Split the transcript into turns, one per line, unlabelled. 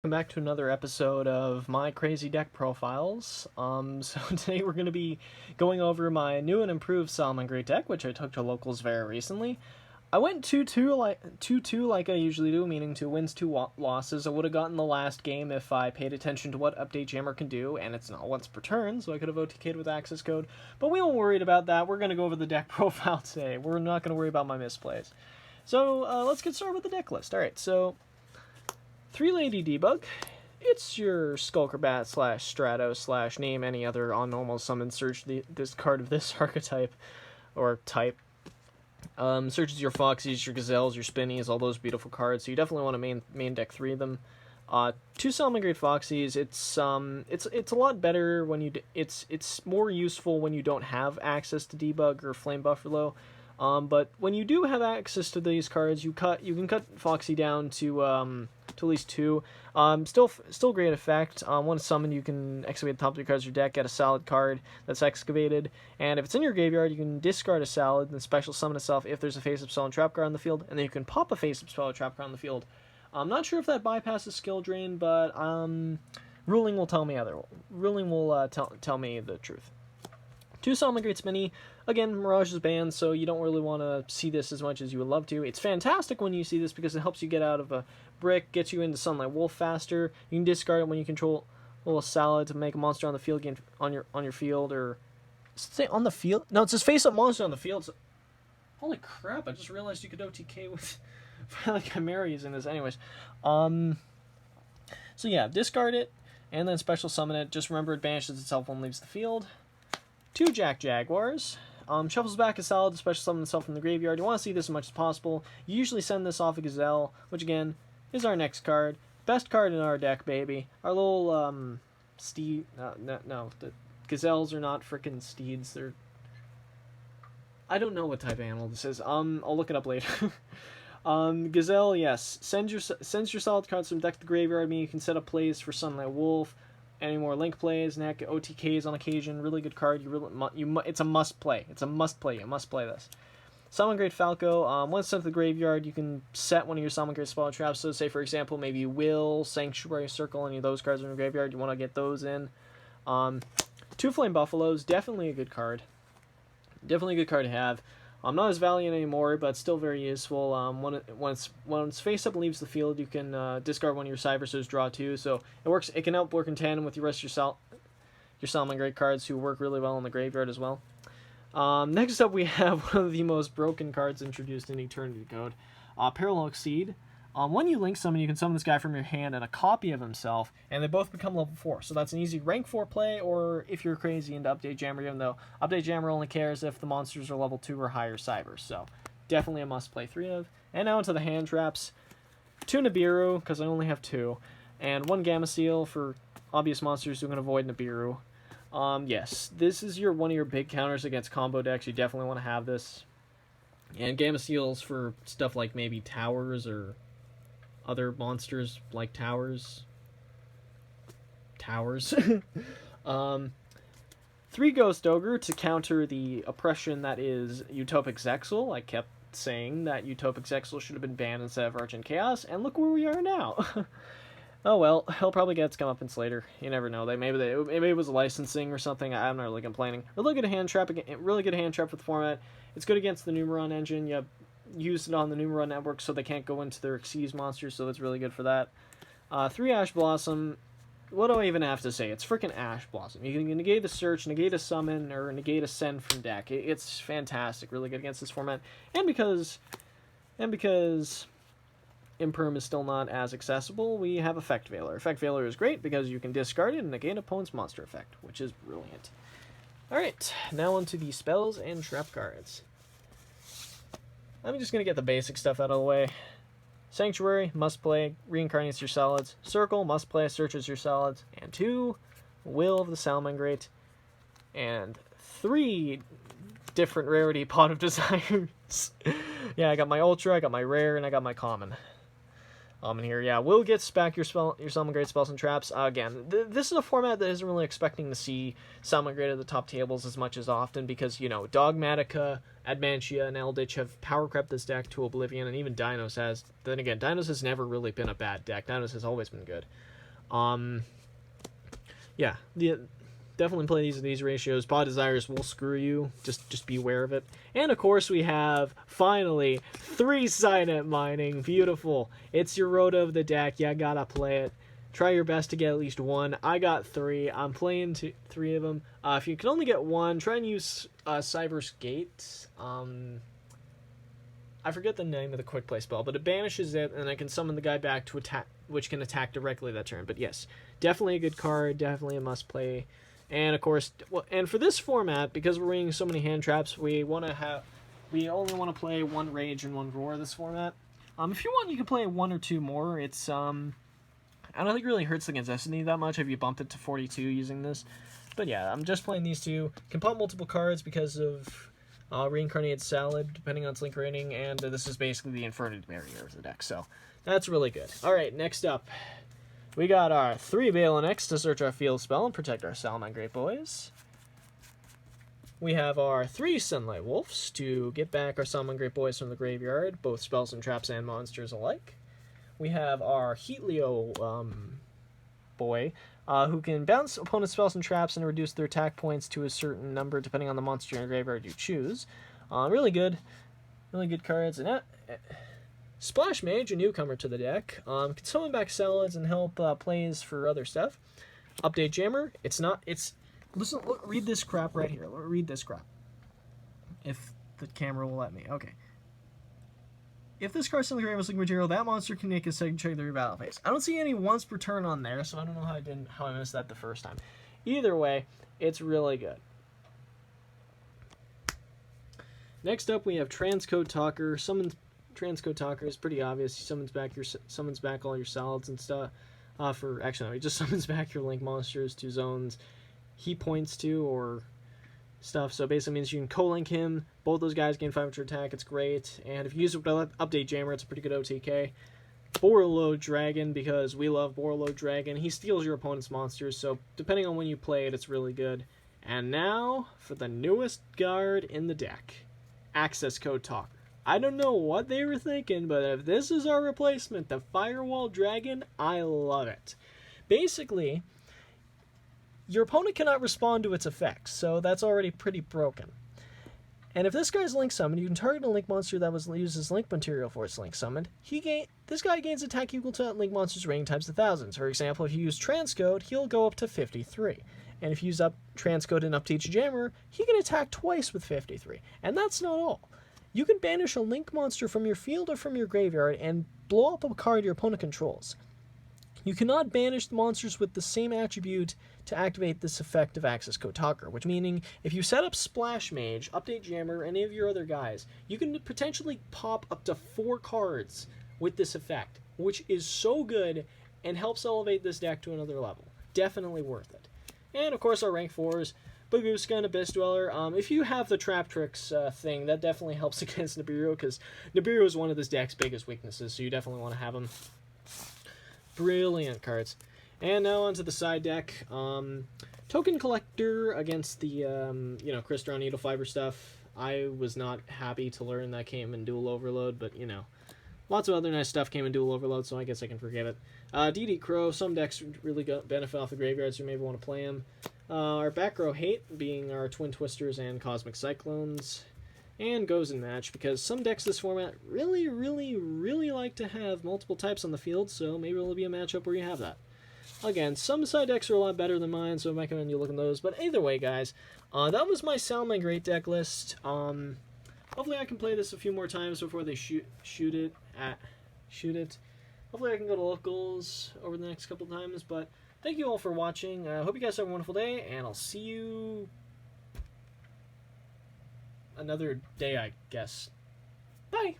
Welcome back to another episode of my crazy deck profiles. So today we're going to be going over my new and improved Salamangreat deck, which I took to locals very recently. I went 2-2 like I usually do, meaning 2 wins, 2 losses. I would have gotten the last game if I paid attention to what Update Jammer can do, and it's not once per turn, so I could have OTK'd with Accesscode. But we won't worry about that. We're going to go over the deck profile today. We're not going to worry about my misplays. So let's get started with the deck list. Alright, so 3-Lady Debug. It's your Skulker / Strato / name any other on normal summon. Search this card of this archetype or type. Searches your Foxies, your Gazelles, your Spinnies, all those beautiful cards. So you definitely want to main deck 3 of them. 2 Salamangreat Foxies. It's a lot better when you it's more useful when you don't have access to Debug or Flame Buffalo. But when you do have access to these cards, you can cut Foxy down to at least 2. Still great effect. Once summoned, you can excavate the top 3 cards of your deck, get a salad card that's excavated, and if it's in your graveyard, you can discard a salad and special summon itself if there's a face-up spell and trap card on the field, and then you can pop a face-up spell or trap card on the field. I'm not sure if that bypasses skill drain, but ruling will tell me Ruling will tell me the truth. 2 Salamangreat Spinny. Again, Mirage is banned, so you don't really want to see this as much as you would love to. It's fantastic when you see this because it helps you get out of a brick, gets you into Sunlight Wolf faster. You can discard it when you control a little salad to make a monster on the field again on your field, or say on the field. No, it says face-up monster on the field. So, holy crap! I just realized you could OTK with like Chimera using this. Anyways, so yeah, discard it and then special summon it. Just remember it banishes itself when it leaves the field. 2 Jack Jaguars. Shuffles back a salad to special summon itself from the graveyard. You want to see this as much as possible. You usually send this off a Gazelle, which again is our next card. Best card in our deck, baby. Our little steed. No, the Gazelles are not freaking steeds. They're. I don't know what type of animal this is. I'll look it up later. Gazelle, yes. Sends your solid cards from deck to the graveyard. I mean, you can set up plays for Sunlight Wolf. Any more link plays, neck OTKs on occasion. Really good card. It's a must play. It's a must play. You must play this. Salamangreat Falco. Once sent to the graveyard, you can set one of your Salamangreat spell traps. So, say for example, maybe Will, Sanctuary Circle, any of those cards in the graveyard. You want to get those in. 2 Flame Buffaloes. Definitely a good card. Definitely a good card to have. Not as valiant anymore, but still very useful. When its face up leaves the field, you can discard one of your Cyberses, draw 2. So it works. It can help work in tandem with the rest of your Salamangreat cards, who work really well in the graveyard as well. Next up, we have one of the most broken cards introduced in Eternity Code, Parallel Exceed. When you link summon, you can summon this guy from your hand and a copy of himself, and they both become level 4. So that's an easy rank 4 play, or if you're crazy into Update Jammer, even though Update Jammer only cares if the monsters are level 2 or higher Cybers. So definitely a must play 3 of. And now into the hand traps. 2 Nibiru, because I only have 2, and 1 Gamma Seal for obvious monsters who can avoid Nibiru. Yes, this is one of your big counters against combo decks. You definitely want to have this. And Gamma Seals for stuff like maybe towers or other monsters like towers. 3 Ghost Ogre to counter the oppression that is Utopic Zexal. I kept saying that Utopic Zexal should have been banned instead of Argent Chaos, and look where we are now. Oh well, he'll probably get its comeuppance later. You never know. Maybe it was licensing or something. I'm not really complaining. Really good hand trap. Really good hand trap for the format. It's good against the Numeron engine. You used it on the Numeron network, so they can't go into their Xyz monsters. So that's really good for that. 3 Ash Blossom. What do I even have to say? It's freaking Ash Blossom. You can negate a search, negate a summon, or negate a send from deck. It's fantastic. Really good against this format. And because Imperm is still not as accessible, we have Effect Veiler. Effect Veiler is great because you can discard it and negate opponent's monster effect, which is brilliant. Alright, now onto the spells and trap cards. I'm just going to get the basic stuff out of the way. Sanctuary, must play, reincarnates your solids. Circle, must play, searches your solids. And 2, Will of the Salamangreat. And 3 different rarity Pot of Desires. Yeah, I got my Ultra, I got my Rare, and I got my Common. In here, yeah, Will gets back your Salamangreat spells and traps. Again, this is a format that isn't really expecting to see Salamangreat at the top tables as much as often because, you know, Dogmatica, Admantia, and Eldritch have power crept this deck to oblivion, and even Dinos has. Then again, Dinos has never really been a bad deck. Dinos has always been good. Yeah, definitely play these in these ratios. Pod Desires will screw you. Just be aware of it. And of course we have, finally, 3 Signet Mining. Beautiful. It's your Rhoda of the deck. You gotta play it. Try your best to get at least 1. I got 3. I'm playing 3 of them. If you can only get 1, try and use Cyber's Gate. I forget the name of the quick play spell, but it banishes it, and I can summon the guy back to attack, which can attack directly that turn. But yes, definitely a good card, definitely a must play. And of course, and for this format, because we're running so many hand traps, we only want to play 1 Rage and 1 Roar this format. If you want, you can play 1 or 2 more. It's I don't think it really hurts against Destiny that much if you bumped it to 42 using this. But yeah, I'm just playing these 2. Can pop multiple cards because of Reincarnated Salad, depending on its link rating, and this is basically the Inferno barrier of the deck, so that's really good. Alright, next up, we got our 3 Balin X to search our field spell and protect our Salamangreat boys. We have our 3 Sunlight Wolves to get back our Salamangreat boys from the graveyard, both spells and traps and monsters alike. We have our Heatleo boy, who can bounce opponent's spells and traps and reduce their attack points to a certain number depending on the monster in your graveyard you choose. Really good cards. And Splash Mage, a newcomer to the deck, can summon back salads and help plays for other stuff. Update Jammer, listen, look, read this crap right here. Read this crap. If the camera will let me. Okay. If this card's still in the grave as material, that monster can make a second check their battle phase. I don't see any once per turn on there, so I don't know how I missed that the first time. Either way, it's really good. Next up, we have Transcode Talker. Transcode Talker is pretty obvious. He summons back all your salads and stuff. He just summons back your link monsters to zones he points to or stuff. So basically means you can co-link him. Both those guys gain 5 attack. It's great. And if you use it with Update Jammer, it's a pretty good OTK. Borreload Dragon, because we love Borreload Dragon. He steals your opponent's monsters, so depending on when you play it, it's really good. And now for the newest card in the deck, Accesscode Talker. I don't know what they were thinking, but if this is our replacement, the Firewall Dragon, I love it. Basically, your opponent cannot respond to its effects, so that's already pretty broken. And if this guy's link summoned, you can target a link monster that was used as link material for its link summoned. This guy gains attack equal to that link monster's rating times 1,000. For example, if you use Transcode, he'll go up to 53. And if you use Transcode and Update Jammer, he can attack twice with 53. And that's not all. You can banish a link monster from your field or from your graveyard and blow up a card your opponent controls. You cannot banish the monsters with the same attribute to activate this effect of Accesscode Talker, which meaning if you set up Splash Mage, Update Jammer, or any of your other guys, you can potentially pop up to 4 cards with this effect, which is so good and helps elevate this deck to another level. Definitely worth it. And of course our rank 4s, Bagooska and Abyss Dweller. If you have the Trap Tricks thing, that definitely helps against Nibiru, because Nibiru is one of this deck's biggest weaknesses, so you definitely want to have him. Brilliant cards. And now onto the side deck. Token Collector against the, Crystal Needle Fiber stuff. I was not happy to learn that came in Dual Overload, but, lots of other nice stuff came in Dual Overload, so I guess I can forgive it. DD Crow, some decks really benefit off the graveyard, so you maybe want to play them. Our back row hate being our Twin Twisters and Cosmic Cyclones. And Goes in Match, because some decks this format really, really, really like to have multiple types on the field, so maybe it'll be a matchup where you have that. Again, some side decks are a lot better than mine, so I recommend you look at those. But either way, guys, that was my Salamangreat deck list. Hopefully I can play this a few more times before they shoot it. Hopefully I can go to locals over the next couple times, but thank you all for watching. I hope you guys have a wonderful day, and I'll see you another day, I guess. Bye!